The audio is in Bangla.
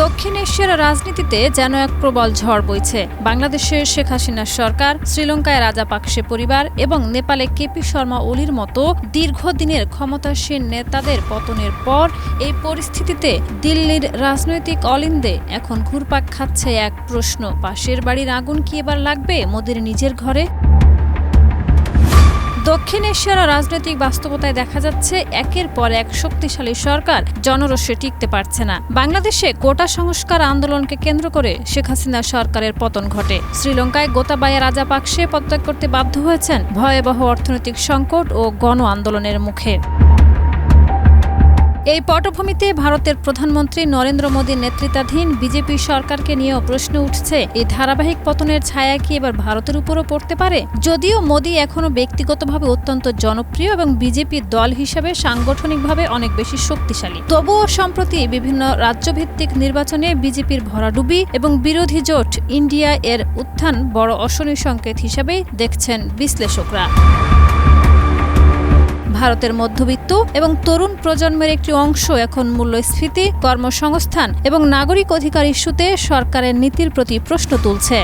দক্ষিণ এশিয়ার রাজনীতিতে যেন এক প্রবল ঝড় বইছে। বাংলাদেশে শেখ হাসিনার সরকার, শ্রীলঙ্কায় রাজাপাকসে পরিবার এবং নেপালে কেপি শর্মা ওলির মতো দীর্ঘদিনের ক্ষমতাসীন নেতাদের পতনের পর এই পরিস্থিতিতে দিল্লির রাজনৈতিক অলিন্দে এখন ঘুরপাক খাচ্ছে এক প্রশ্ন, পাশের বাড়ির আগুন কি এবার লাগবে মোদির নিজের ঘরে? দক্ষিণ এশিয়ার রাজনৈতিক বাস্তবতায় দেখা যাচ্ছে একের পর এক শক্তিশালী সরকার জনরোষে টিকতে পারছে না। বাংলাদেশে কোটা সংস্কার আন্দোলনকে কেন্দ্র করে শেখ হাসিনা সরকারের পতন ঘটে। শ্রীলঙ্কায় গোতাবায়া রাজাপাকসে পদত্যাগ করতে বাধ্য হয়েছেন ভয়াবহ অর্থনৈতিক সংকট ও গণ আন্দোলনের মুখে। এই পটভূমিতে ভারতের প্রধানমন্ত্রী নরেন্দ্র মোদীর নেতৃত্বাধীন বিজেপি সরকারকে নিয়েও প্রশ্ন উঠছে, এই ধারাবাহিক পতনের ছায়া কি এবার ভারতের উপরও পড়তে পারে? যদিও মোদী এখনও ব্যক্তিগতভাবে অত্যন্ত জনপ্রিয় এবং বিজেপি দল হিসাবে সাংগঠনিকভাবে অনেক বেশি শক্তিশালী, তবুও সম্প্রতি বিভিন্ন রাজ্যভিত্তিক নির্বাচনে বিজেপির ভরাডুবি এবং বিরোধী জোট ইন্ডিয়া এর উত্থান বড় অশনি সংকেত হিসাবেই দেখছেন বিশ্লেষকরা। ভারতের মধ্যবিত্ত এবং তরুণ প্রজন্মের একটি অংশ এখন মূল্যস্ফীতি, কর্মসংস্থান এবং নাগরিক অধিকার ইস্যুতে সরকারের নীতির প্রতি প্রশ্ন তুলছে।